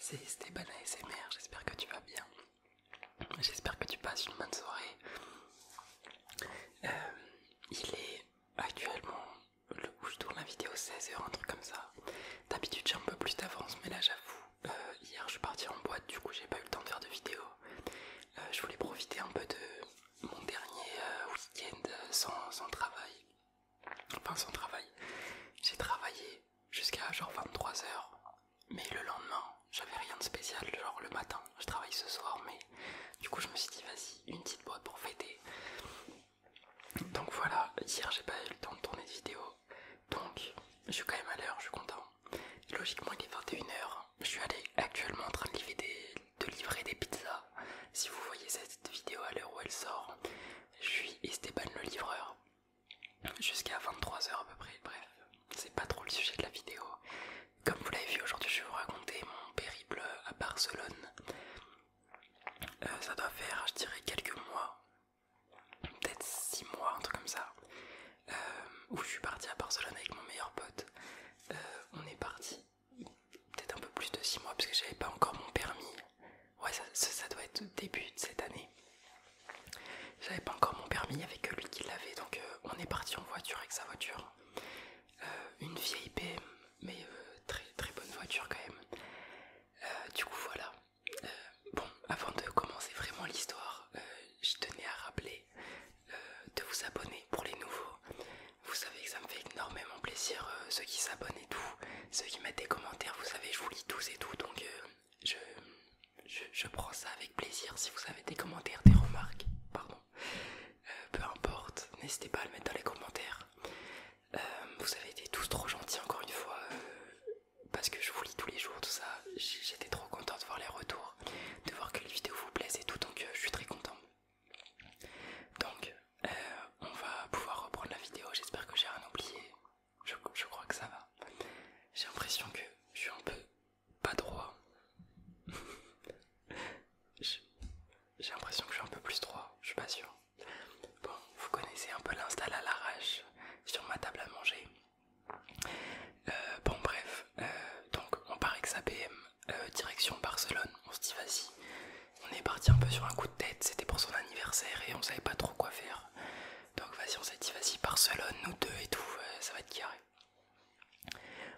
c'est Esteban ASMR, j'espère que tu vas bien. J'espère que tu passes une bonne soirée. Il est actuellement où je tourne la vidéo 16h, un truc comme ça. D'habitude j'ai un peu plus d'avance, mais là j'avoue, hier je suis parti en boîte, du coup j'ai pas eu le temps de faire de vidéo. Je voulais profiter un peu de mon dernier week-end sans travail. Enfin sans travail. J'ai travaillé jusqu'à genre 23h, mais le lendemain j'avais rien de spécial, genre le matin je travaille ce soir, mais du coup je me suis dit vas-y, une petite boîte pour fêter. Donc voilà, hier j'ai pas eu le temps de tourner de vidéo, donc je suis quand même à l'heure, je suis content. Logiquement il est 21h, je suis actuellement en train de livrer des pizzas. Si vous voyez cette vidéo à l'heure où elle sort, je suis Esteban le livreur. Jusqu'à 23h à peu près, bref, c'est pas trop le sujet de la vidéo. Comme vous l'avez vu aujourd'hui, je vais vous raconter mon périple à Barcelone. Ça doit faire, je dirais, quelques mois, peut-être 6 mois, un truc comme ça, où je suis parti à Barcelone avec mon meilleur pote. On est parti peut-être un peu plus de 6 mois parce que j'avais pas encore mon permis. Ouais, ça doit être début de cette année. J'avais pas encore mon permis, avec lui qui l'avait, donc on est parti en voiture avec sa voiture. Une vieille BM, mais très très bonne voiture quand même. Du coup voilà. Bon, avant de commencer vraiment l'histoire, je tenais à rappeler de vous abonner pour les nouveaux. Vous savez que ça me fait énormément plaisir, ceux qui s'abonnent et tout, ceux qui mettent des commentaires, vous savez, je vous lis tous et tout, donc je prends ça avec plaisir. Si vous avez des commentaires, des remarques, pardon, peu importe, n'hésitez pas à le mettre dans les commentaires. Vous avez été tous trop gentils encore une fois, parce que je vous lis tous les jours, tout ça. J'étais trop content de voir les retours, de voir que les vidéos vous plaisent et tout, donc je suis très content. Donc on va pouvoir reprendre la vidéo, j'espère que j'ai rien oublié. Je crois que ça va. J'ai l'impression que je suis un peu pas droit. J'ai l'impression que je suis un peu plus droit, je suis pas sûr. Bon, vous connaissez un peu l'install à l'arrache sur ma table à manger. Bon bref, donc on part avec sa BM, direction Barcelone. On se dit vas-y, on est parti un peu sur un coup de tête, c'était pour son anniversaire et on savait pas trop quoi faire. Donc vas-y, on s'est dit vas-y, Barcelone, nous deux et tout, ça va être carré.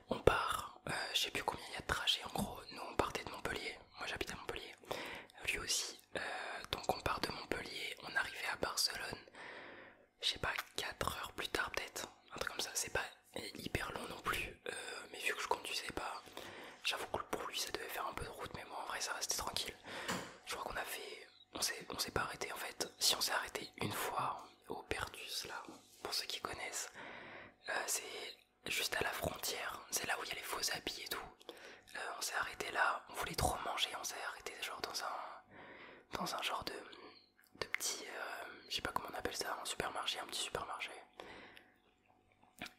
On part, je sais plus combien il y a de trajets en gros. Nous on partait de Montpellier, moi j'habite à Montpellier, lui aussi. Donc on part de Montpellier, on arrivait à Barcelone, je sais pas, 4 heures plus tard peut-être, un truc comme ça. C'est pas hyper long non plus, mais vu que je conduisais pas, j'avoue que pour lui ça devait faire un peu de route, mais moi en vrai ça restait tranquille. Je crois qu'on a fait, on s'est pas arrêté en fait. Si on s'est arrêté une fois au Pertus là, pour ceux qui connaissent, c'est juste à la frontière, c'est là où il y a les faux habits et tout. On s'est arrêté là, on voulait trop manger, on s'est arrêté genre dans un genre de petit, je sais pas comment on appelle ça, un supermarché, un petit supermarché.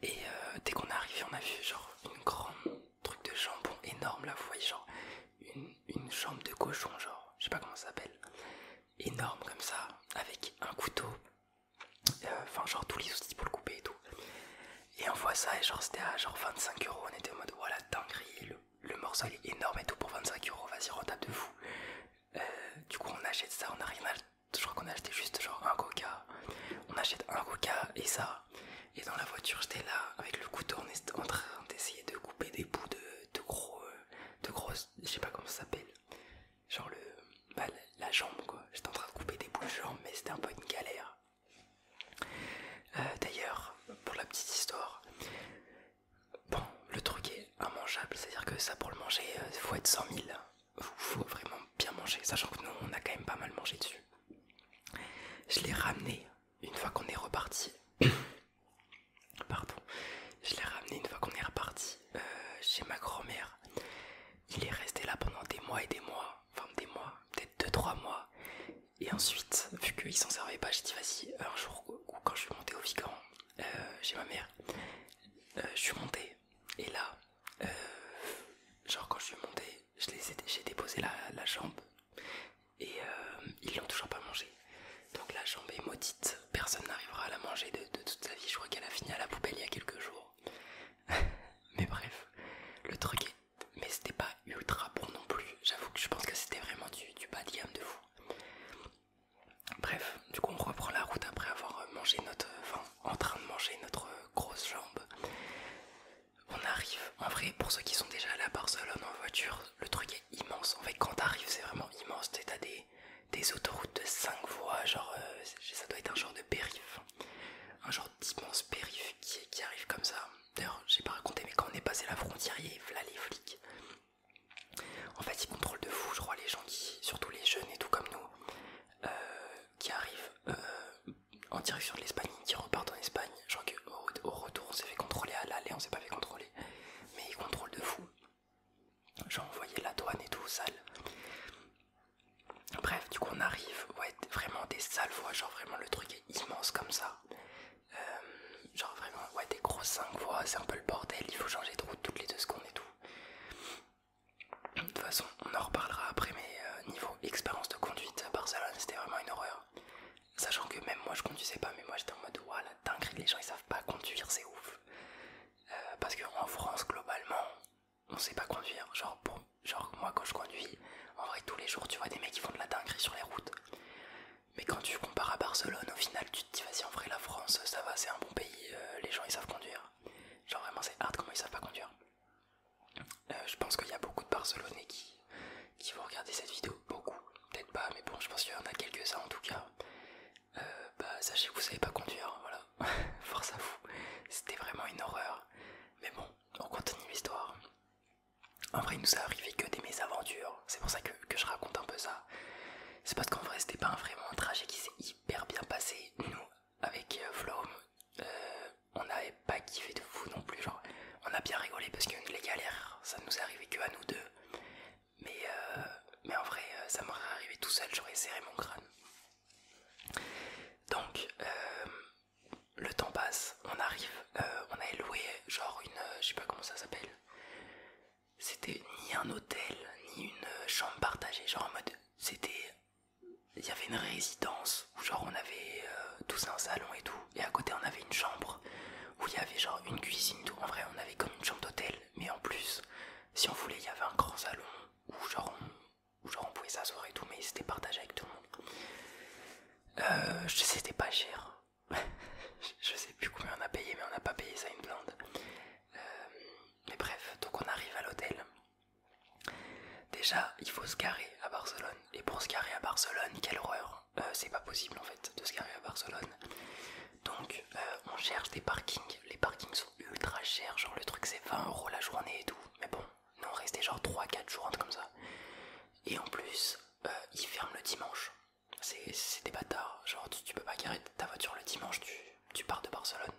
Et dès qu'on est arrivé, on a vu genre une grande truc de jambon énorme là, vous voyez, genre une jambe de cochon, genre, je sais pas comment ça s'appelle, énorme comme ça, avec un couteau, enfin genre tous les outils pour le couper et tout. Et on voit ça et genre c'était à genre 25€, on était en mode voilà dinguerie, le morceau il est énorme et tout pour 25€, vas-y rentable de fou. Du coup on achète ça, on a rien acheté, je crois qu'on a acheté juste genre un coca. On achète un coca et ça. Et dans la voiture j'étais là avec le couteau, on était en train d'essayer de couper des bouts de grosses, je sais pas comment ça s'appelle. Genre la jambe quoi. J'étais en train de couper des bouts de jambe mais c'était un peu une galère. D'ailleurs, pour la petite histoire, bon, le truc est immangeable, c'est-à-dire que ça pour le manger, il faut être 100 000, faut vraiment bien manger, sachant que nous on a quand même pas mal mangé dessus. Je l'ai ramené une fois qu'on est reparti. Pardon, je l'ai ramené une fois qu'on est reparti chez ma grand-mère. Il est resté là pendant des mois et des mois, enfin des mois, peut-être 2-3 mois. Et ensuite, vu qu'il s'en servait pas, j'ai dit vas-y, un jour quand je suis monté au Vigan, chez ma mère, je suis monté et là, genre quand je suis monté, j'ai déposé la jambe et ils l'ont toujours pas mangé. Donc la jambe est maudite, personne n'arrivera à la manger de toute sa vie. Je crois qu'elle a fini à la poubelle il y a quelques jours. Mais bref, le truc est, mais c'était pas ultra bon non plus. pour ceux qui sont déjà allés à Barcelone en voiture, le truc est immense. En fait, quand t'arrives, c'est vraiment immense. T'as des autoroutes de 5 voies, genre ça doit être un genre de périph', un genre d'immense périph' qui arrive comme ça. D'ailleurs, j'ai pas raconté, mais quand on est passé la frontière, il y a là les flics. En fait, ils contrôlent de fou, je crois, les gens surtout les jeunes et tout comme nous, qui arrivent en direction de l'Espagne, qui repartent en Espagne. Genre qu'au retour, on s'est fait contrôler, à l'aller, on s'est pas fait contrôler. Mais ils contrôlent de fou. Genre, on voyait la douane et tout, sale. Bref, du coup, on arrive, ouais, vraiment des sales voies, genre vraiment le truc est immense comme ça. Genre vraiment, ouais, des gros 5 voies, c'est un peu le bordel, il faut changer de route toutes les 2 secondes et tout. De toute façon, on en reparlera après, mais niveau expérience de conduite à Barcelone, c'était vraiment une horreur. Sachant que même moi je conduisais pas, mais moi j'étais en mode ouah la dinguerie, les gens ils savent pas conduire, c'est ouf. Parce qu'en France globalement, on sait pas conduire. Genre moi quand je conduis, en vrai tous les jours tu vois des mecs qui font de la dinguerie sur les routes. Mais quand tu compares à Barcelone, au final tu te dis vas-y en vrai la France ça va, c'est un bon pays, les gens ils savent conduire. Genre vraiment c'est hard comment ils savent pas conduire. Je pense qu'il y a beaucoup de Barcelonais qui vont regarder cette vidéo, beaucoup, peut-être pas, mais bon je pense qu'il y en a quelques-uns en tout cas. Bah sachez que vous savez pas conduire, voilà, force à vous, c'était vraiment une horreur. Mais bon, on continue l'histoire. En vrai il nous est arrivé que des mésaventures, c'est pour ça que je raconte un peu ça. C'est parce qu'en vrai c'était pas vraiment un trajet qui s'est hyper bien passé. Nous, avec Flom, on n'avait pas kiffé de fou non plus, genre on a bien rigolé parce que les galères ça nous est arrivé que à nous deux. Mais en vrai ça m'aurait arrivé tout seul, j'aurais serré mon crâne. Donc le temps passe, on arrive, on avait loué genre une, je sais pas comment ça s'appelle. C'était ni un hôtel, ni une chambre partagée, genre en mode, c'était, il y avait une résidence où genre on avait tous un salon et tout, et à côté on avait une chambre où il y avait genre une cuisine tout. En vrai on avait comme une chambre d'hôtel, mais en plus, si on voulait il y avait un grand salon où genre on pouvait s'asseoir et tout, mais c'était partagé avec tout le monde. Je sais c'était pas cher. Je sais plus combien on a payé, mais on n'a pas payé ça une blinde. Mais bref, donc on arrive à l'hôtel. Déjà, il faut se garer à Barcelone. Et pour se garer à Barcelone, quelle horreur. C'est pas possible en fait de se garer à Barcelone. Donc on cherche des parkings. Les parkings sont ultra chers. Genre le truc c'est 20 € la journée et tout. Mais bon, nous on restait genre 3-4 jours comme ça. Et en plus, ils ferment le dimanche. C'est des bâtards. Genre tu peux pas garer ta voiture le dimanche, tu pars de Barcelone.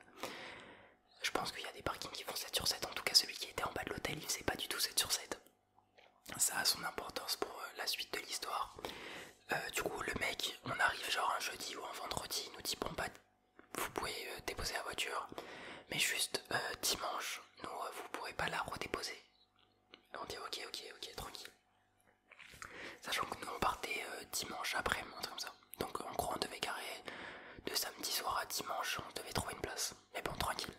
Je pense qu'il y a des parkings qui font 7/7. En tout cas celui qui était en bas de l'hôtel il faisait pas du tout 7/7. Ça a son importance pour la suite de l'histoire. Du coup le mec, on arrive genre un jeudi ou un vendredi, il nous dit bon bah vous pouvez déposer la voiture, mais juste dimanche, nous vous pourrez pas la redéposer. On dit ok, tranquille. Sachant que nous on partait dimanche après, un truc comme ça. Donc en gros on devait garer de samedi soir à dimanche, on devait trouver une place. Mais bon tranquille.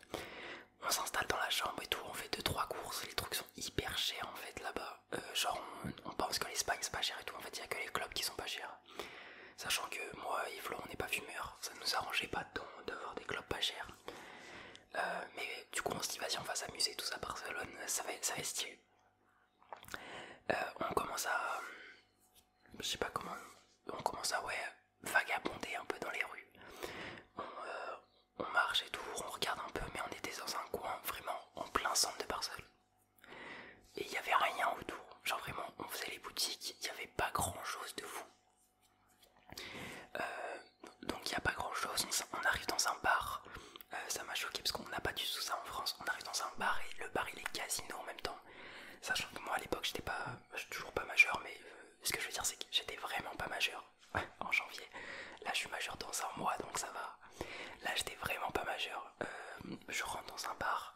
On s'installe dans la chambre et tout, on fait 2-3 courses, les trucs sont hyper chers en fait là-bas. Genre on pense que l'Espagne c'est pas cher et tout, en fait il y a que les clubs qui sont pas chers. Sachant que moi et Flo on n'est pas fumeurs, ça nous arrangeait pas tant d'avoir des clubs pas chers. Mais du coup on se dit vas-y on va s'amuser tous à Barcelone, ça va être stylé. On commence à... je sais pas comment... On commence à vagabonder un peu dans les rues. On marche et tout, on regarde un peu, mais on était dans un coin vraiment en plein centre de Barcelone. Et il n'y avait rien autour. Genre vraiment, on faisait les boutiques, il n'y avait pas grand chose de fou. Donc il n'y a pas grand chose, on arrive dans un bar. Ça m'a choqué parce qu'on n'a pas du tout ça en France. On arrive dans un bar et le bar il est casino en même temps. Sachant que moi à l'époque je suis toujours pas majeur, mais ce que je veux dire c'est que j'étais vraiment pas majeur en janvier. Là je suis majeur dans un mois donc ça va. Là j'étais vraiment pas majeur. Je rentre dans un bar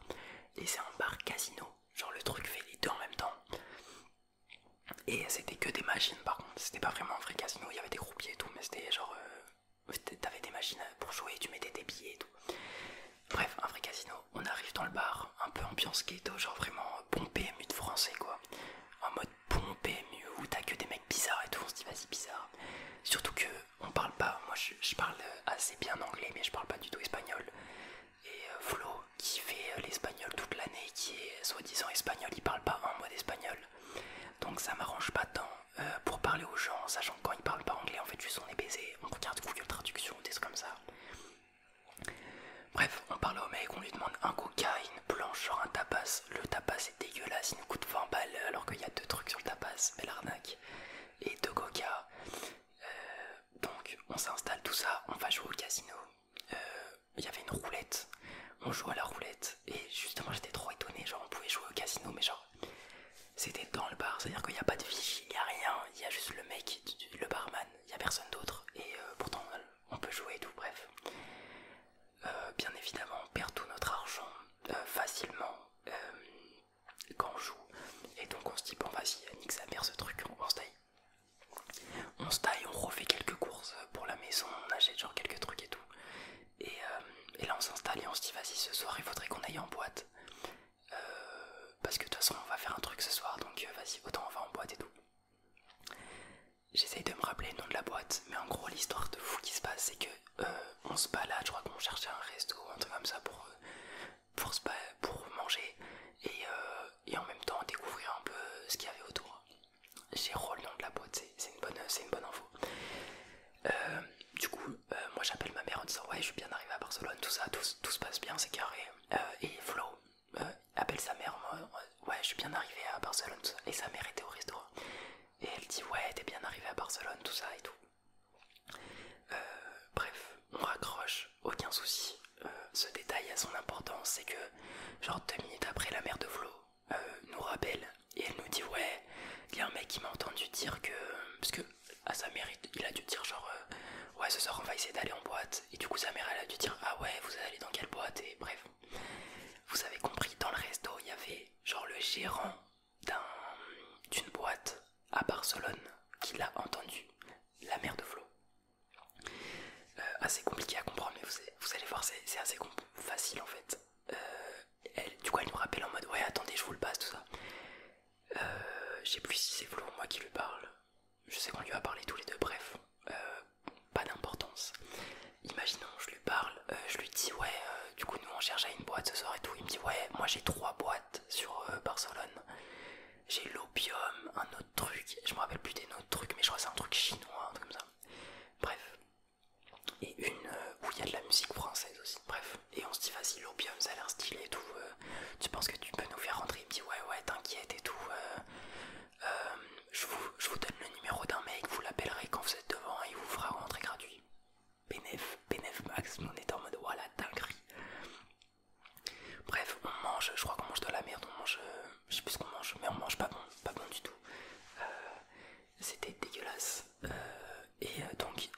et c'est un bar casino. Genre le truc fait les deux en même temps. Et c'était que des machines par contre. C'était pas vraiment un vrai casino, il y avait des croupiers et tout, mais c'était genre... t'avais des machines pour jouer, tu mettais des billets et tout. Bref, un vrai casino. On arrive dans le bar, un peu ambiance ghetto, genre vraiment bon PMU de français quoi. En mode bon PMU où t'as que des mecs bizarres et tout, on se dit vas-y bizarre. Surtout que on parle pas, moi je parle assez bien anglais mais je parle pas du tout espagnol. Et Flo qui fait l'espagnol toute l'année, qui est soi-disant espagnol, il parle c'est-à-dire qu'il n'y a pas de vigile, il n'y a rien, il y a juste le mec, le barman, il n'y a personne d'autre, et pourtant on peut jouer et tout, bref. Bien évidemment, on perd tout notre argent facilement quand on joue, et donc on se dit bon vas-y, nique sa mère ce truc, on se taille. On se taille, on refait quelques courses pour la maison, on achète genre quelques trucs et tout. Et là on s'installe et on se dit vas-y ce soir il faudrait qu'on aille en boîte. Parce que de toute façon on va faire un truc ce soir donc vas-y autant on va en boîte et tout. J'essaye de me rappeler le nom de la boîte, mais en gros l'histoire de fou qui se passe c'est que on se balade, je crois qu'on cherchait un resto ou un truc comme ça pour manger et en même temps découvrir un peu ce qu'il y avait autour. J'ai le nom de la boîte, c'est une bonne info. Du coup, moi j'appelle ma mère en disant ouais je suis bien arrivé à Barcelone, tout ça, tout se passe bien, c'est carré. Et Flo appelle sa mère, ouais je suis bien arrivé à Barcelone, tout ça. Et sa mère était au restaurant. Et elle dit ouais t'es bien arrivé à Barcelone, tout ça et tout. Bref, on raccroche, aucun souci. Ce détail a son importance, c'est que genre 2 minutes après la mère de Flo nous rappelle et elle nous dit ouais il y a un mec qui m'a entendu dire que, parce que à sa mère il a dû dire genre ouais ce soir on va essayer d'aller en boîte, et du coup sa mère elle a dû dire ah ouais vous allez dans quelle boîte, et bref vous avez compris, dans le resto il y avait genre le gérant d'une boîte à Barcelone qui l'a entendu, la mère de Flo. Assez compliqué à comprendre mais vous allez voir c'est assez facile en fait. Du coup elle nous rappelle en mode ouais attendez je vous le passe tout ça. Je sais plus si c'est Flo ou moi qui lui parle, je sais qu'on lui a parlé tous les deux, bref, pas d'importance. Imaginons je lui parle, je lui dis ouais du coup nous on cherche à une boîte ce soir et tout, il me dit ouais moi j'ai 3 boîtes sur Barcelone, j'ai l'opium, un autre truc, je me rappelle plus des autres trucs mais je crois que c'est un truc chinois, un truc comme ça, bref, et une où il y a de la musique française aussi, bref, et on se dit vas-y l'opium ça a l'air stylé et tout, tu penses que tu peux nous faire rentrer, il me dit ouais t'inquiète et tout, je vous donne le numéro d'un mec, vous l'appellerez quand vous êtes devant et il vous fera rentrer gratuit. Bénéf max, on était en mode voilà dinguerie. Bref, on mange, je crois qu'on mange de la merde, on mange, je sais plus ce qu'on mange, mais on mange pas bon du tout. C'était dégueulasse. Donc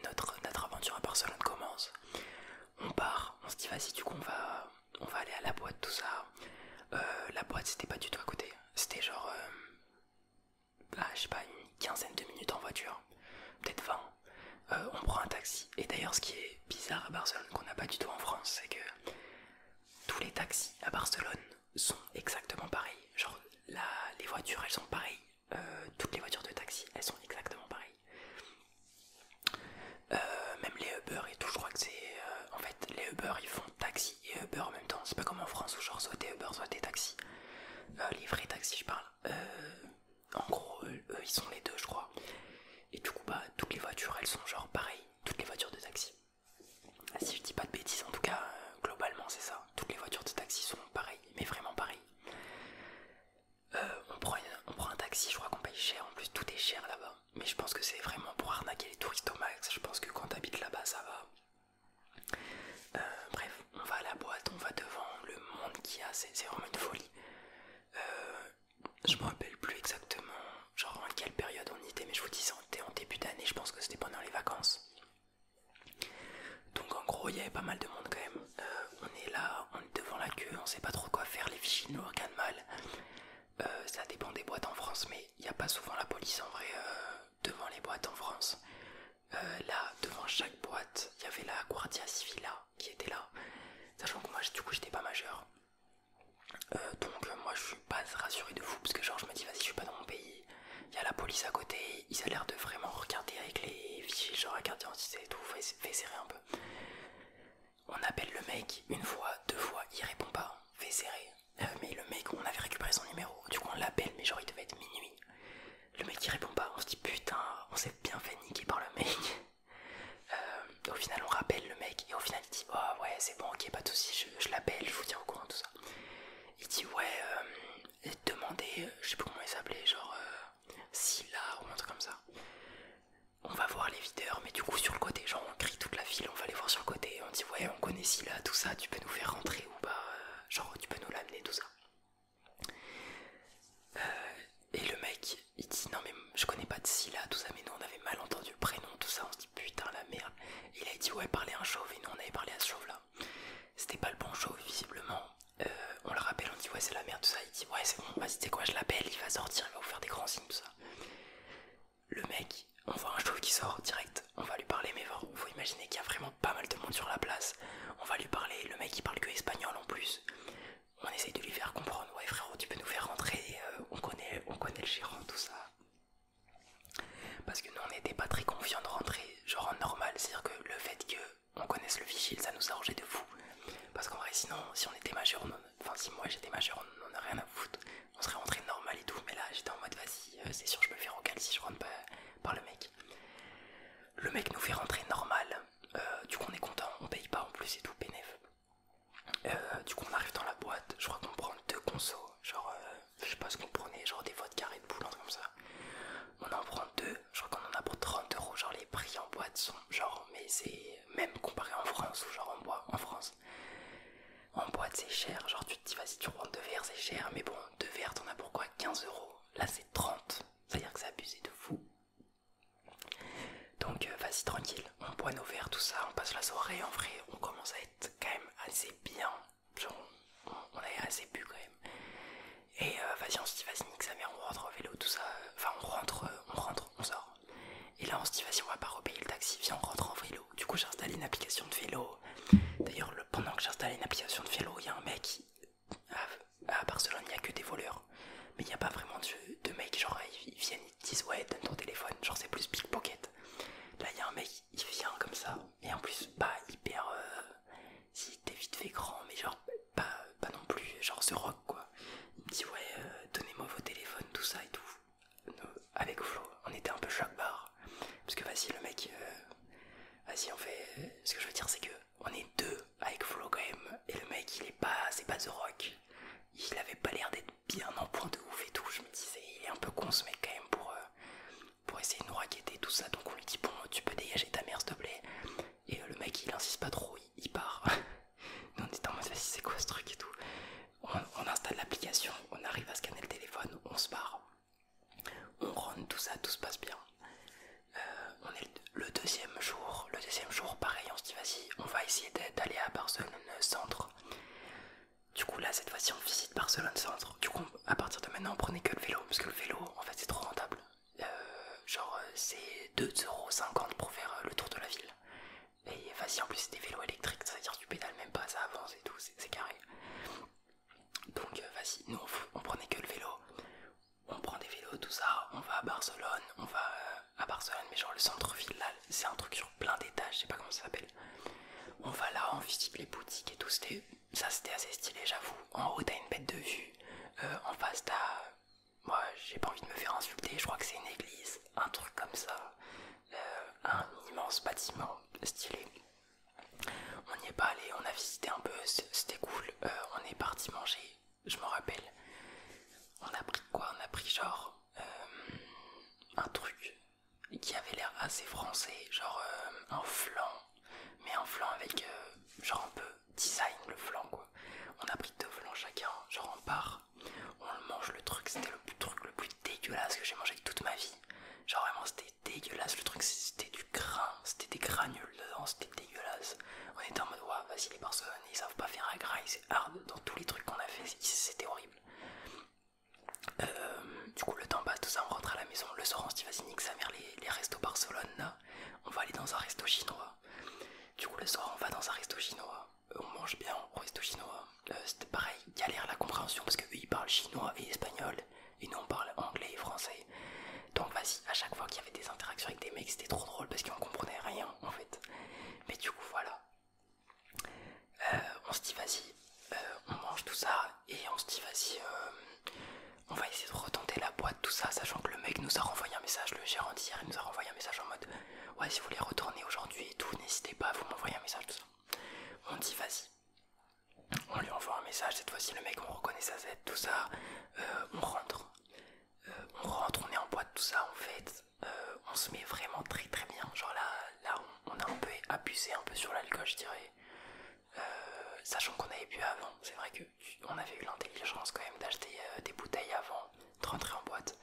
notre aventure à Barcelone commence. On part, on se dit vas-y du coup on va aller à la boîte, tout ça. La boîte c'était pas du tout à côté, c'était genre je sais pas, une quinzaine de minutes en voiture, peut-être 20. On prend un taxi. Et d'ailleurs ce qui est bizarre à Barcelone qu'on n'a pas du tout en France, c'est que tous les taxis à Barcelone sont exactement pareils. Genre les voitures elles sont pareilles, toutes les voitures de taxi elles sont exactement pareilles. Même les Uber et tout, je crois que c'est en fait les Uber ils font taxi et Uber en même temps. C'est pas comme en France où genre soit t'es Uber soit t'es taxi, les vrais taxis je parle. En gros eux ils sont les deux je crois. Et du coup bah toutes les voitures elles sont genre pareilles, toutes les voitures de taxi. Si je dis pas de bêtises en tout cas globalement c'est ça, toutes les voitures de taxi sont pareilles, mais vraiment pareilles. On prend un taxi, je crois qu'on paye cher, en plus tout est cher là-bas. Mais je pense que c'est vraiment pour arnaquer les touristes au max, je pense que quand t'habites là-bas ça va. Bref, on va à la boîte, on va devant, le monde qu'il y a, c'est vraiment une folie. Je me rappelle plus exactement genre en quelle période on y était, mais je vous dis c'était en début d'année, je pense que c'était pendant les vacances. Donc en gros il y avait pas mal de monde quand même. On est là, on est devant la queue, on sait pas trop quoi faire, les vigiles nous regardent mal. Ça dépend des boîtes en France, mais il n'y a pas souvent la police en vrai devant les boîtes en France. Là, devant chaque boîte, il y avait la Guardia Civila qui était là. Sachant que moi, du coup, j'étais pas majeur. Donc moi, je suis pas rassuré de fou, parce que genre, je me dis, vas-y, je suis pas dans mon pays. Il y a la police à côté, ils ont l'air de vraiment regarder avec les vigiles, genre, regarder d'identité et tout, fait serrer un peu. On appelle le mec une fois, 2 fois, il répond pas, fait serrer. Mais le mec, on avait récupéré son numéro, du coup on l'appelle, mais genre il devait être minuit. Le mec il répond pas, on se dit putain, on s'est bien fait niquer par le mec. Au final on rappelle le mec, et au final il dit oh ouais c'est bon, ok pas de soucis, je l'appelle, je vous tiens au courant tout ça. Il dit ouais, demandez, je sais plus comment il s'appelait, genre Silla ou un truc comme ça. On va voir les videurs, mais du coup sur le côté, genre on crie toute la file, on va les voir sur le côté, on dit ouais on connaît Silla, tout ça, tu peux nous faire rentrer ou pas, genre tu peux nous l'amener, tout ça. Et le mec, il dit non mais je connais pas de Scylla, tout ça, mais nous on avait mal entendu le prénom, tout ça, on se dit putain la merde. Et il a dit ouais, parlez à un chauve, et nous on avait parlé à ce chauve là. C'était pas le bon chauve visiblement. On le rappelle, on dit ouais c'est la merde, tout ça. Il dit ouais c'est bon, vas-y tu sais quoi, je l'appelle, il va sortir, il va vous faire des grands signes, tout ça. Le mec, on voit un chauve qui sort direct, on va lui parler, mais faut imaginer qu'il y a vraiment pas mal de monde sur la place. On va lui parler, le mec il parle que espagnol en plus. On essaye de lui faire comprendre, ouais frérot tu peux nous faire rentrer, on connaît le gérant, tout ça. Parce que nous on n'était pas très confiants de rentrer genre en normal, c'est-à-dire que le fait qu'on connaisse le vigile ça nous arrangeait de fou. Parce qu'en vrai sinon si on était majeur, enfin si moi j'étais majeur on n'en a rien à foutre, on serait rentré normal et tout, mais là j'étais en mode vas-y c'est sûr je me fais recal si je rentre pas par le mec. Le mec nous fait rentrer normal, du coup on est content, on paye pas en plus et tout, bénéf. Du coup on arrive dans la boîte, je crois qu'on prend 2 consos, genre je sais pas ce qu'on prenait, genre des vodka Red Bull, un truc comme ça. On en prend 2, je crois qu'on en a pour 30€, genre les prix en boîte sont genre, mais c'est même comparé en France ou genre en France. En boîte c'est cher, genre tu te dis vas-y tu prends 2 verres c'est cher, mais bon 2 verres t'en as pour quoi, 15€, là c'est 30, c'est-à-dire que c'est abusé de fou. Donc vas-y tranquille, on boit nos verres, tout ça, on passe la soirée, en vrai on commence à être quand même assez bien, genre on a assez bu quand même. Et vas-y on se dit vas-y nique sa mère, on rentre au vélo, tout ça, enfin on rentre, on sort. Et là on se dit vas-y on va pas repayer le taxi, viens on rentre en vélo. Du coup j'ai installé une application de vélo. D'ailleurs pendant que j'ai installé une application de vélo, il y a un mec, à Barcelone il n'y a que des voleurs. Mais il n'y a pas vraiment de mecs, genre ils viennent, ils te disent ouais donne ton téléphone, genre c'est plus pickpocket. Là il y a un mec, il vient comme ça, et en plus pas hyper, si t'es vite fait grand, mais genre pas non plus genre The Rock quoi. Il me dit ouais donnez-moi vos téléphones, tout ça et tout. Avec Flo, on était un peu choc-barre. Parce que vas-y le mec, vas-y on fait, ce que je veux dire c'est que on est 2 avec Flo quand même, et le mec il est pas, c'est pas The Rock. Il avait pas l'air d'être bien en point de ouf et tout, je me disais il est un peu con ce mec quand même pour essayer de nous raqueter tout ça, donc on lui dit bon tu peux dégager ta mère s'il te plaît. Et le mec il insiste pas trop, il part. Nous on était en mode vas-y c'est quoi ce truc et tout. On installe l'application, on arrive à scanner le téléphone, on se barre. On rentre tout ça, tout se passe bien. On est le deuxième jour pareil on se dit vas-y on va essayer d'aller à Barcelone centre. Du coup là cette fois-ci on visite Barcelone centre. Du coup à partir de maintenant on prenait que le vélo, parce que le vélo en fait c'est trop rentable. Genre c'est 2,50€ pour faire le tour de la ville. Et vas-y en plus c'est des vélos électriques, ça veut dire que tu pédales même pas, ça avance et tout, c'est carré. Donc vas-y, nous on prenait que le vélo. On prend des vélos, tout ça, on va à Barcelone, on va à Barcelone, mais genre le centre-ville là, c'est un truc sur plein d'étages, je sais pas comment ça s'appelle. On va là, on visite les boutiques et tout, c'était assez stylé j'avoue. En haut t'as une bête de vue, en face t'as, moi j'ai pas envie de me faire insulter, je crois que c'est une église, un truc comme ça, un immense bâtiment stylé. On n'y est pas allé, on a visité un peu, c'était cool, on est parti manger, je me rappelle. On a pris quoi? On a pris genre un truc qui avait l'air assez français, genre un flan, mais un flan avec genre un peu design le flan quoi. On a pris 2 flans chacun, genre en part. On le mange, le truc, c'était le truc le plus dégueulasse que j'ai mangé de toute ma vie. Genre vraiment c'était dégueulasse, le truc c'était du grain, c'était des granules dedans, c'était dégueulasse. On était en mode ouais vas-y les Barcelonais ils savent pas faire un grain, c'est hard dans tous les trucs qu'on a fait, c'était horrible. Du coup le temps passe, tout ça, on rentre à la maison. Le soir on se dit vas-y nique sa mère les restos Barcelone là. On va aller dans un resto chinois. Du coup le soir on va dans un resto chinois. On mange bien au resto chinois. C'était pareil, galère la compréhension parce que eux ils parlent chinois et espagnol. Et nous on parle anglais et français. Donc vas-y, à chaque fois qu'il y avait des interactions avec des mecs c'était trop drôle parce qu'on comprenait rien en fait. Mais du coup voilà. On se dit vas-y, on mange tout ça et on se dit vas-y, on va essayer de retenter la boîte, tout ça, sachant que le mec nous a renvoyé un message, le gérant d'hier il nous a renvoyé un message en mode ouais si vous voulez retourner aujourd'hui et tout, n'hésitez pas à vous m'envoyer un message, tout ça. On dit vas-y, on lui envoie un message, cette fois-ci le mec on reconnaît sa Z, tout ça, on rentre, on est en boîte, tout ça, en fait, on se met vraiment très très bien, genre là on a un peu abusé un peu sur l'alcool je dirais. Sachant qu'on avait bu avant, c'est vrai que on avait eu l'intelligence quand même d'acheter des bouteilles avant de rentrer en boîte.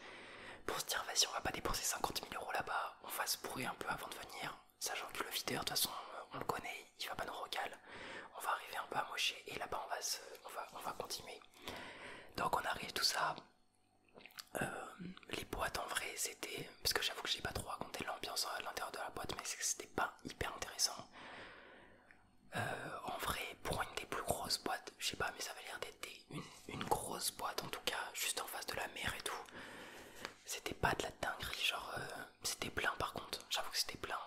bourré un peu avant de venir, sachant que le videur de toute façon on le connaît, il va pas nous recaler. On va arriver un peu amoché et là-bas on va continuer. Donc on arrive tout ça. Les boîtes en vrai c'était, parce que j'avoue que j'ai pas trop raconté l'ambiance à l'intérieur de la boîte, mais c'était pas hyper intéressant. En vrai, pour une des plus grosses boîtes, je sais pas, mais ça avait l'air d'être une grosse boîte en tout cas, juste en face de la mer et tout. C'était pas de la dinguerie, genre c'était plein par contre, j'avoue que c'était plein.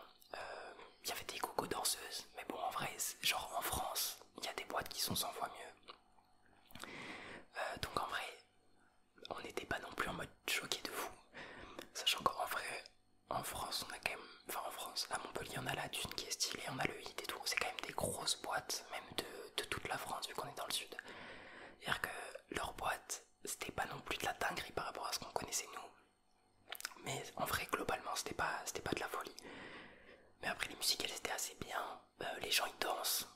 Il y avait des cocos danseuses, mais bon en vrai, genre en France, il y a des boîtes qui sont 100 fois mieux. Donc en vrai, on n'était pas non plus en mode choqué de fou. Sachant qu'en vrai, en France, on a quand même, enfin en France, à Montpellier, on a la Dune qui est stylée, on a le HIT et tout. C'est quand même des grosses boîtes, même de toute la France, vu qu'on est dans le sud. C'est-à-dire que leur boîte, c'était pas non plus de la dinguerie par rapport à ce qu'on connaissait nous. Mais en vrai, globalement, c'était pas de la folie. Mais après, les musiques, elles étaient assez bien. Les gens, ils dansent.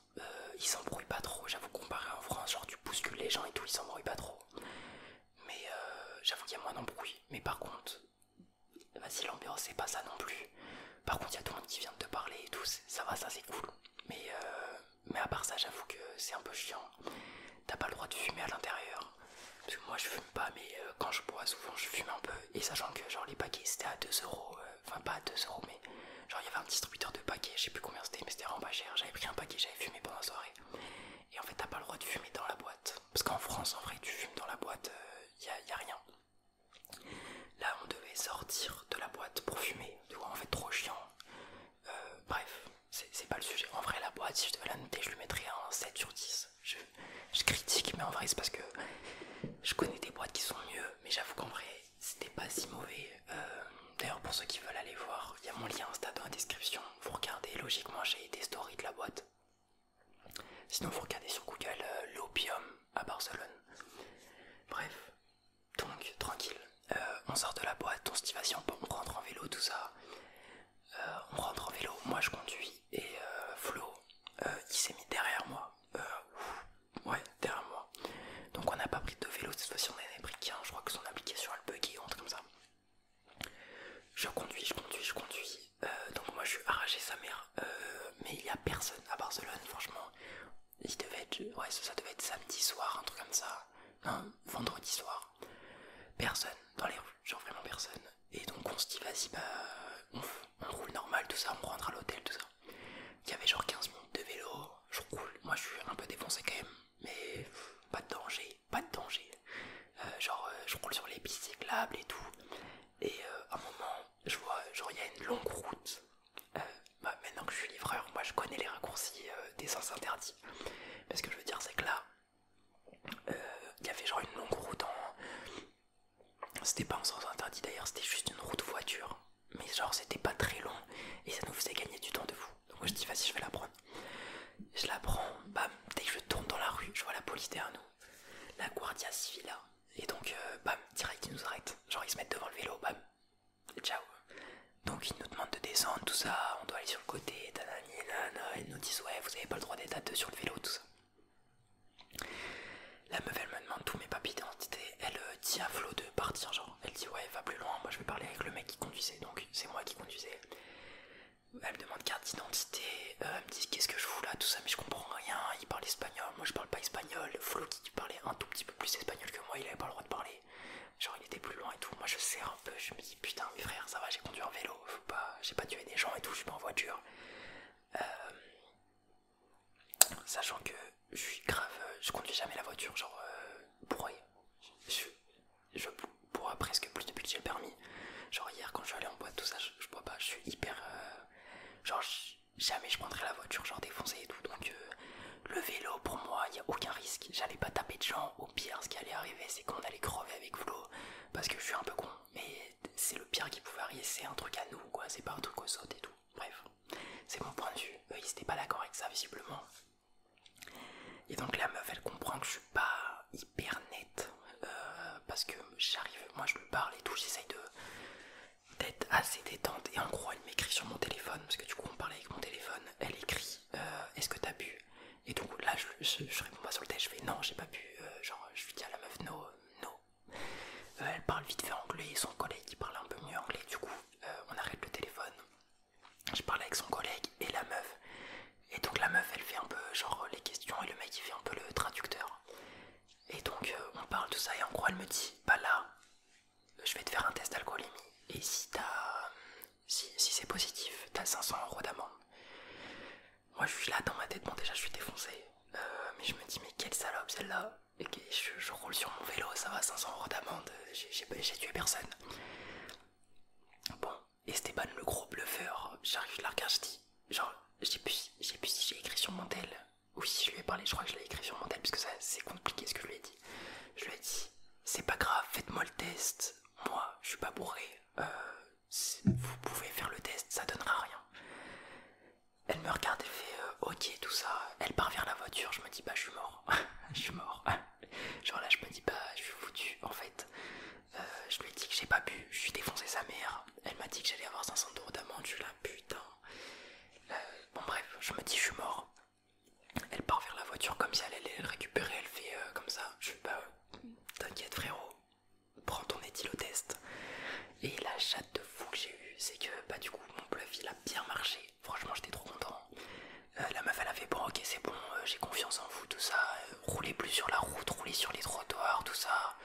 Ils s'embrouillent pas trop. J'avoue, comparé en France, genre tu bouscules les gens et tout, ils s'embrouillent pas trop. Mais j'avoue qu'il y a moins d'embrouille. Mais par contre, vas-y, l'ambiance, c'est pas ça non plus. Par contre, il y a tout le monde qui vient de te parler et tout. Ça va, ça c'est cool. Mais à part ça, j'avoue que c'est un peu chiant. T'as pas le droit de fumer à l'intérieur. Parce que moi, je fume pas, mais quand je bois, souvent, je fume un peu. Et sachant que, genre, les paquets, c'était à 2€. Enfin, pas à 2€, mais genre, il y avait un distributeur de paquets. Je sais plus combien c'était, mais c'était vraiment pas cher. J'avais pris un paquet, j'avais fumé pendant la soirée. Et en fait, t'as pas le droit de fumer dans la boîte. Parce qu'en France, en vrai, tu fumes dans la boîte, y a rien. Là, on devait sortir de la boîte pour fumer. Tu vois, en fait, trop chiant. Bref, c'est pas le sujet. En vrai, la boîte, si je devais la noter, je lui mettrais un 7/10. Je critique, mais en vrai, c'est parce que je connais des boîtes qui sont mieux. Mais j'avoue qu'en vrai, c'était pas si mauvais. D'ailleurs, pour ceux qui veulent aller voir, il y a mon lien Insta dans la description. Vous regardez, logiquement, j'ai des stories de la boîte. Sinon, vous regardez sur Google l'Opium à Barcelone. Bref, donc tranquille. On sort de la boîte, on se dit vas-y, on rentre en vélo, tout ça. On rentre en vélo, moi je conduis et Flo, il s'est mis derrière moi. Ouais, derrière moi. Donc on n'a pas pris de vélo, cette fois-ci on en a pris qu'un. Je crois que son application elle buguait ou un truc comme ça. Je conduis. Donc moi je suis arraché sa mère. Mais il n'y a personne à Barcelone, franchement. Il devait être, ouais, ça devait être samedi soir, un truc comme ça. Non, vendredi soir. Personne dans les rues, genre vraiment personne. Et donc on se dit vas-y, bah on roule normal, tout ça, on rentre à l'hôtel, tout ça. Il y avait genre 15 minutes de vélo, je roule. Moi je suis un peu défoncé quand même, mais pas de danger, pas de danger. Je roule sur les pistes cyclables et tout. Et à un moment, je vois, genre il y a une longue route. Maintenant que je suis livreur, moi je connais les raccourcis des sens interdits. Mais ce que je veux dire, c'est que là, il y avait genre une longue route en. C'était pas en sens interdit d'ailleurs, c'était juste une route voiture. Mais genre c'était pas très long et ça nous faisait gagner du temps de fou. Donc moi je dis vas-y, je vais la prendre. Je la prends, bam, dès que je tourne dans la rue, je vois la police derrière nous. La Guardia Civil là. Et donc bam, direct ils nous arrêtent. Genre ils se mettent devant le vélo, bam. Et ciao. Donc ils nous demandent de descendre, tout ça, on doit aller sur le côté, tanani, nana. Ils nous disent ouais, vous avez pas le droit d'être à deux sur le vélo, tout ça. La meuf elle me demande tous mes papiers d'identité, elle dit à Flo de partir, genre elle dit ouais va plus loin, moi je vais parler avec le mec qui conduisait, donc c'est moi qui conduisais. Elle me demande carte d'identité, elle me dit qu'est-ce que je fous là, tout ça, mais je comprends rien, il parle espagnol, moi je parle pas espagnol. Flo qui parlait un tout petit peu plus espagnol que moi, il avait pas le droit de parler, genre il était plus loin et tout. Moi je serre un peu, je me dis putain mes frères ça va, j'ai conduit en vélo, faut pas, j'ai pas tué des gens et tout, je suis pas en voiture. Sachant que je suis grave, je conduis jamais la voiture, genre bourré. Je bois presque plus depuis que j'ai le permis. Genre hier quand je suis allé en boîte, tout ça, je bois pas, je suis hyper. Genre jamais je prendrais la voiture, genre défoncé et tout. Donc le vélo pour moi, il n'y a aucun risque. J'allais pas taper de gens. Au pire, ce qui allait arriver, c'est qu'on allait crever avec Flo. Parce que je suis un peu con. Mais c'est le pire qui pouvait arriver, c'est un truc à nous, quoi. C'est pas un truc au saute et tout. Bref, c'est mon point de vue. Eux, ils étaient pas d'accord avec ça, visiblement. Et donc la meuf elle comprend que je suis pas hyper nette parce que j'arrive, moi je lui parle et tout, j'essaye d'être assez détente et en gros elle m'écrit sur mon téléphone parce que du coup on parlait avec mon téléphone, elle écrit est-ce que t'as bu? Et donc là je réponds pas sur le test, je fais non j'ai pas bu, genre je lui dis à la meuf no, no. Elle parle vite fait anglais, son collègue il parle un peu mieux anglais, du coup on arrête le téléphone. elle me dit, bah là, je vais te faire un test d'alcoolémie. Et si c'est positif, t'as 500 € d'amende. Moi je suis là dans ma tête, bon déjà je suis défoncé. Mais je me dis, mais quelle salope celle-là. Et que je roule sur mon vélo, ça va, 500 € d'amende, j'ai tué personne. Bon, Esteban le gros bluffeur, j'arrive, je la regarde, je dis, genre, je sais plus si j'ai écrit sur mon tel, ou si je lui ai parlé, je crois que je l'ai écrit sur mon tel, parce que c'est compliqué ce que je lui ai dit. Je lui ai dit, c'est pas grave, faites-moi le test, moi je suis pas bourré, vous pouvez faire le test, ça donnera rien. Elle me regarde et fait ok tout ça, elle part vers la voiture, je me dis bah je suis mort, je suis mort. Genre là je me dis bah je suis foutu en fait. Je lui ai dit que j'ai pas bu, je suis défoncé sa mère. Elle m'a dit que j'allais avoir 500 € d'amende, je suis là putain. Bon bref, je me dis je suis mort. Elle part vers la voiture comme si elle allait le récupérer, elle fait comme ça. Je fais bah t'inquiète frérot, prends ton éthylotest. Et la chatte de fou que j'ai eue, c'est que bah du coup mon bluff il a bien marché. Franchement j'étais trop content. La meuf elle a fait bon ok c'est bon, j'ai confiance en vous tout ça, roulez plus sur la route, roulez sur les trottoirs tout ça.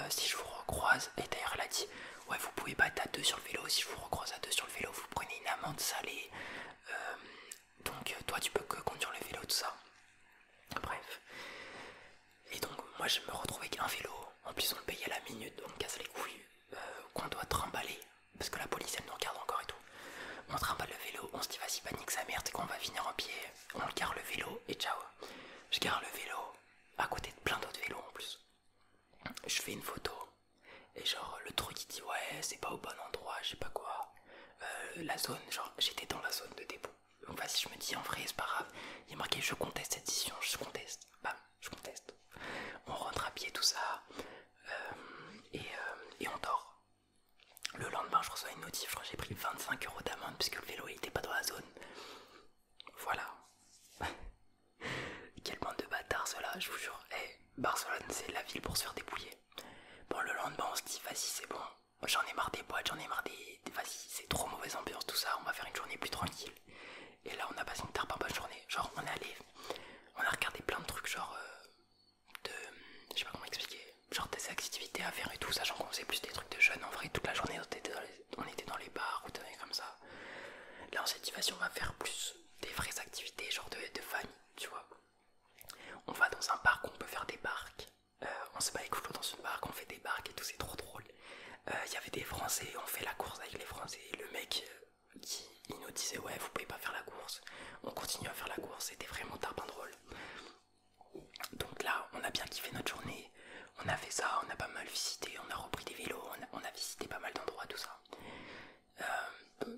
Si je vous recroise, et d'ailleurs elle a dit ouais vous pouvez pas être à deux sur le vélo, si je vous recroise à deux sur le vélo vous prenez une amende salée. Donc toi tu peux que conduire le vélo tout ça. Bref. Et donc moi je me retrouve avec un vélo, en plus on le paye à la minute donc on casse les couilles, qu'on doit trimballer, parce que la police elle nous regarde encore et tout. On trimballe le vélo, on se dit vas-y panique sa mère, c'est qu'on va finir en pied, on gare le vélo et ciao. Je gare le vélo à côté de plein d'autres vélos en plus. Je fais une photo et genre le truc il dit ouais c'est pas au bon endroit, je sais pas quoi. La zone, genre j'étais dans la zone de dépôt. Donc vas-y je me dis en vrai c'est pas grave, il est marqué je conteste cette décision, je conteste, bam, je conteste. On rentre à pied tout ça et on dort. Le lendemain je reçois une notif, je crois que j'ai pris 25 € d'amende puisque le vélo il était pas dans la zone. Voilà. Quelle bande de bâtards ceux-là, je vous jure. Barcelone c'est la ville pour se faire dépouiller. Bon le lendemain on se dit vas-y c'est bon, j'en ai marre des boîtes, j'en ai marre vas-y c'est trop mauvaise ambiance tout ça, on va faire une journée plus tranquille. Et là on a passé une tarte en bonne journée, genre on a regardé plein de trucs genre je sais pas comment expliquer, genre des activités à faire et tout, sachant qu'on faisait plus des trucs de jeunes en vrai, toute la journée on était dans les bars ou des trucs comme ça. Là on s'est dit vas-y on va faire plus des vraies activités genre de famille, tu vois. On va dans un parc où on peut faire des barques, on se bat les couteaux dans une barque, on fait des barques et tout, c'est trop drôle. Il y avait des Français, on fait la course avec les Français, le mec il nous disait ouais vous pouvez pas faire la course, on continue à faire la course, c'était vraiment tarpin drôle. Donc là on a bien kiffé notre journée, on a fait ça, on a pas mal visité, on a repris des vélos, on a visité pas mal d'endroits tout ça.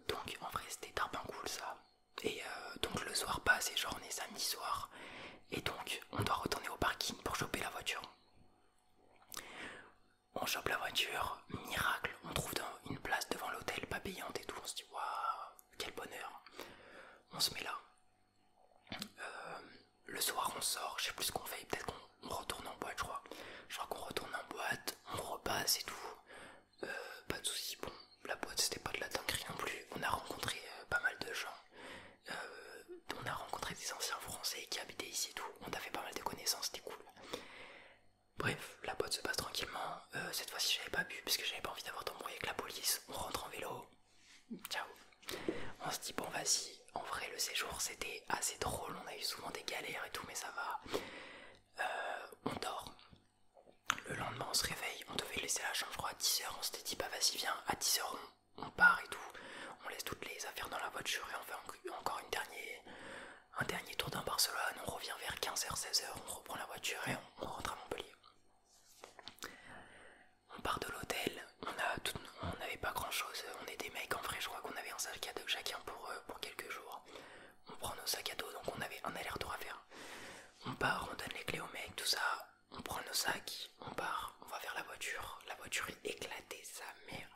Donc en vrai c'était tarpin cool ça. Et donc le soir passe et genre on est samedi soir et donc on doit retourner au parking pour choper la voiture. On chope la voiture, miracle, on trouve une place devant l'hôtel pas payante et tout, on se dit waouh quel bonheur. On se met là. Le soir on sort, je sais plus ce qu'on fait, peut-être qu'on retourne en boîte je crois. Je crois qu'on retourne en boîte, on repasse et tout. Pas de soucis, bon la boîte c'était pas de la dinguerie non plus, on a rencontré pas mal de gens. On a rencontré des anciens français qui habitaient ici et tout, on a fait pas mal de connaissances, c'était cool. Bref, la boîte se passe tranquillement, cette fois-ci j'avais pas bu parce que j'avais pas envie d'avoir d'embrouille avec la police, on rentre en vélo, ciao. On se dit bon vas-y, en vrai le séjour c'était assez drôle, on a eu souvent des galères et tout mais ça va. On dort, le lendemain on se réveille, on devait laisser la chambre je crois à 10h, on s'était dit bah vas-y viens, à 10h on part et tout. On laisse toutes les affaires dans la voiture et on fait encore un dernier tour dans Barcelone, on revient vers 15h, 16h, on reprend la voiture et on rentre à Montpellier. On part de l'hôtel, on n'avait pas grand chose, on est des mecs en vrai, je crois qu'on avait un sac à dos chacun pour quelques jours. On prend nos sacs à dos, donc on avait un aller-retour à faire. On part, on donne les clés au mec, tout ça, on prend nos sacs, on part, on va vers la voiture est éclatée, sa mère.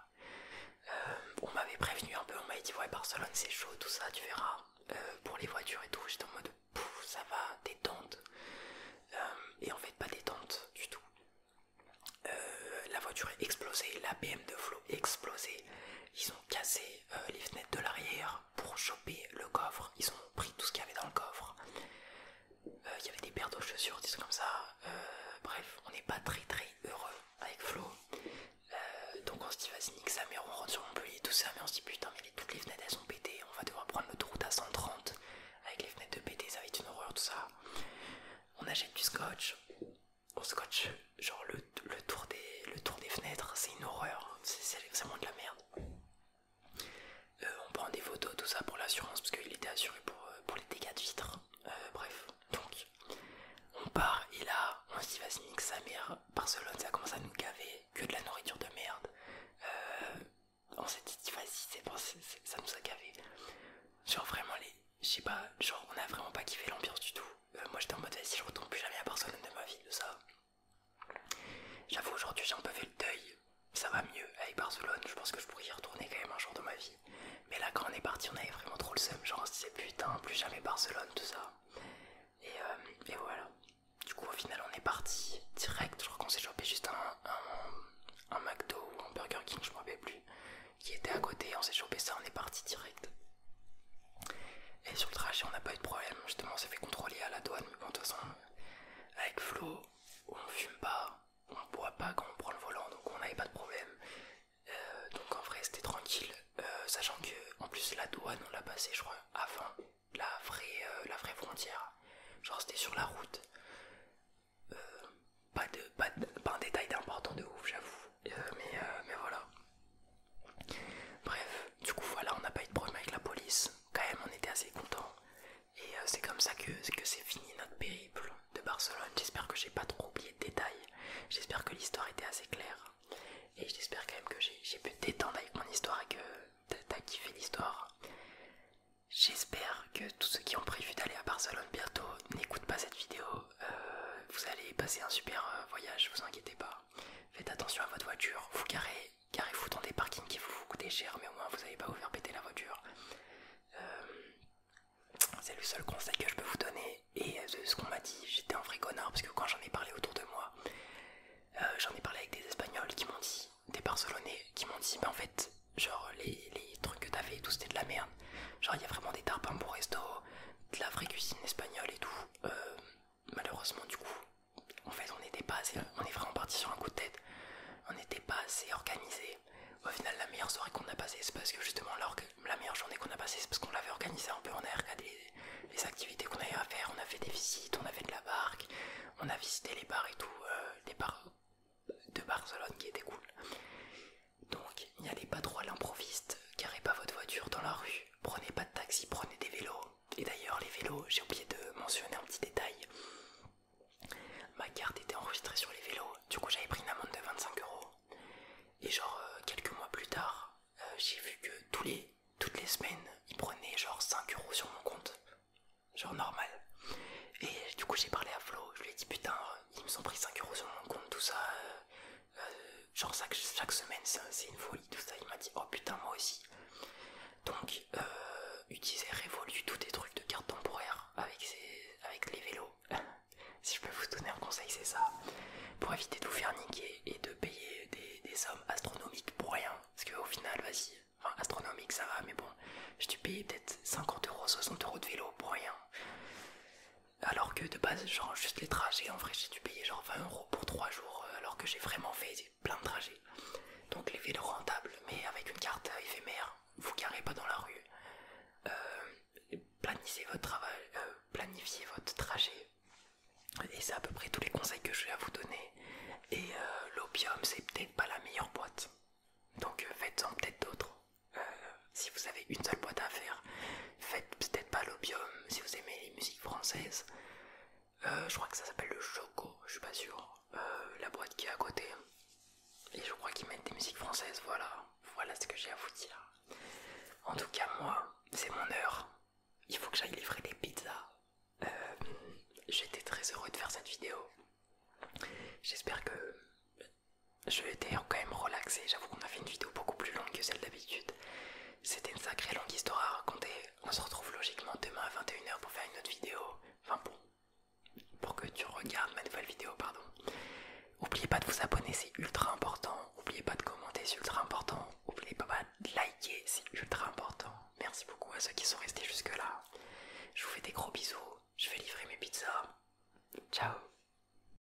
On m'avait prévenu un peu, on m'avait dit ouais Barcelone c'est chaud, tout ça, tu verras. Pour les voitures et tout, j'étais en mode pouf, ça va, détente. Et en fait pas détente du tout. La voiture est explosée, la BM de Flo est explosée. Ils ont cassé les fenêtres de l'arrière pour choper le coffre. Ils ont pris tout ce qu'il y avait dans le coffre. Il y avait des paires de chaussures, des trucs comme ça. bref, on n'est pas très heureux avec Flo. Donc on se dit vas-y nique sa mère, on rentre sur Montpellier, tout ça, mais on se dit putain mais toutes les fenêtres elles sont pétées, on va devoir prendre l'autoroute à 130 avec les fenêtres de pétées, ça va être une horreur tout ça. On achète du scotch, on scotch genre le tour des fenêtres, c'est une horreur, c'est vraiment de la merde. On prend des photos, tout ça pour l'assurance parce qu'il était assuré pour les dégâts de vitres. Bref, donc on part et là on se dit vas-y nique sa mère, Barcelone ça commence à nous gaver, que de la nourriture de merde. On s'est dit vas-y c'est bon, ça nous a gavé. Genre vraiment je sais pas, genre on a vraiment pas kiffé l'ambiance du tout. Moi j'étais en mode vas-y je retourne plus jamais à Barcelone de ma vie de ça. J'avoue aujourd'hui j'ai un peu fait le deuil, ça va mieux avec Barcelone, je pense que je pourrais y retourner quand même un jour dans ma vie. Mais là quand on est parti on avait vraiment trop le seum, genre on se disait putain plus jamais Barcelone tout ça. Et voilà. Du coup au final on est parti direct, je crois qu'on s'est chopé juste un McDo ou un Burger King, je me rappelle plus, qui était à côté, on s'est chopé ça, on est parti direct. Et sur le trajet on n'a pas eu de problème, justement on s'est fait contrôler à la douane, mais bon de toute façon avec Flo on fume pas, on boit pas quand on prend le volant, donc on n'avait pas de problème. Donc en vrai c'était tranquille, sachant que en plus la douane on l'a passé je crois avant la vraie frontière, genre c'était sur la route. Pas un détail d'important de ouf j'avoue, mais voilà. Bref, du coup voilà on n'a pas eu de problème avec la police, quand même on était assez contents. Et c'est comme ça que c'est fini notre périple de Barcelone. J'espère que j'ai pas trop oublié de détails, j'espère que l'histoire était assez claire. Et j'espère quand même que j'ai pu te détendre avec mon histoire et que t'as kiffé l'histoire. J'espère que tous ceux qui ont prévu d'aller à Barcelone bientôt n'écoutent pas cette vidéo. Vous allez passer un super voyage, vous inquiétez pas. Faites attention à votre voiture, vous garez-vous dans des parkings qui vous coûtent cher, mais au moins vous n'allez pas vous faire péter la voiture. C'est le seul conseil que je peux vous donner. Et de ce qu'on m'a dit, j'étais un vrai connard parce que quand j'en ai parlé autour de moi, j'en ai parlé avec des Espagnols qui m'ont dit, des Barcelonais qui m'ont dit, mais en fait, genre les trucs que t'as fait et tout c'était de la merde. Genre il y a vraiment des tarpins pour resto, de la vraie cuisine espagnole et tout. Malheureusement du coup, en fait on est vraiment parti sur un coup de tête. On n'était pas assez organisé. Au final la meilleure soirée qu'on a passée c'est parce que justement la meilleure journée qu'on a passée c'est parce qu'on l'avait organisé un peu, on a regardé les activités qu'on avait à faire, on a fait des visites, on a fait de la barque, on a visité les bars et tout, les bars de Barcelone qui étaient cool. Donc n'y allez pas trop à l'improviste, garez pas votre voiture dans la rue, prenez pas de taxi, prenez des vélos. Et d'ailleurs les vélos, j'ai oublié de mentionner un petit détail. Ma carte était enregistrée sur les vélos, du coup j'avais pris une amende de 25 euros. Et genre quelques mois plus tard, j'ai vu que toutes les semaines, ils prenaient genre 5 euros sur mon compte. Genre normal. Et du coup j'ai parlé à Flo, je lui ai dit putain, ils me sont pris 5 euros sur mon compte, tout ça. Genre chaque semaine c'est une folie, tout ça. Il m'a dit oh putain moi aussi. Donc utilisez Revolut, tous des trucs de carte temporaire avec les vélos. Si je peux vous donner un conseil c'est ça. Pour éviter de vous faire niquer et de payer des sommes astronomiques pour rien. Parce qu'au final vas-y, enfin astronomique ça va mais bon, je dû payer peut-être 50 euros, 60 euros de vélo pour rien. Alors que de base genre juste les trajets en vrai j'ai dû payer genre 20 euros pour 3 jours alors que j'ai vraiment fait plein de trajets. Donc les vélos rentables mais avec une carte éphémère, vous garez pas dans la rue. Planifiez votre trajet. Et c'est à peu près tous les conseils que je vais à vous donner. Et l'opium c'est peut-être pas la meilleure boîte. Donc faites-en peut-être d'autres. Si vous avez une seule boîte à faire, faites peut-être pas l'opium si vous aimez les musiques françaises. Je crois que ça s'appelle le Choco, je suis pas sûr. La boîte qui est à côté. Et je crois qu'ils mettent des musiques françaises, voilà ce que j'ai à vous dire. En tout cas moi, c'est mon heure. Il faut que j'aille livrer des pizzas. J'étais très heureux de faire cette vidéo. J'espère que je été quand même relaxé. J'avoue qu'on a fait une vidéo beaucoup plus longue que celle d'habitude. C'était une sacrée longue histoire à raconter. On se retrouve logiquement demain à 21h pour faire une autre vidéo. Enfin bon, pour que tu regardes ma nouvelle vidéo, pardon. N'oubliez pas de vous abonner, c'est ultra important. N'oubliez pas de commenter, c'est ultra important. N'oubliez pas de liker, c'est ultra important. Merci beaucoup à ceux qui sont restés jusque là. Je vous fais des gros bisous. Je vais livrer mes pizzas. Ciao.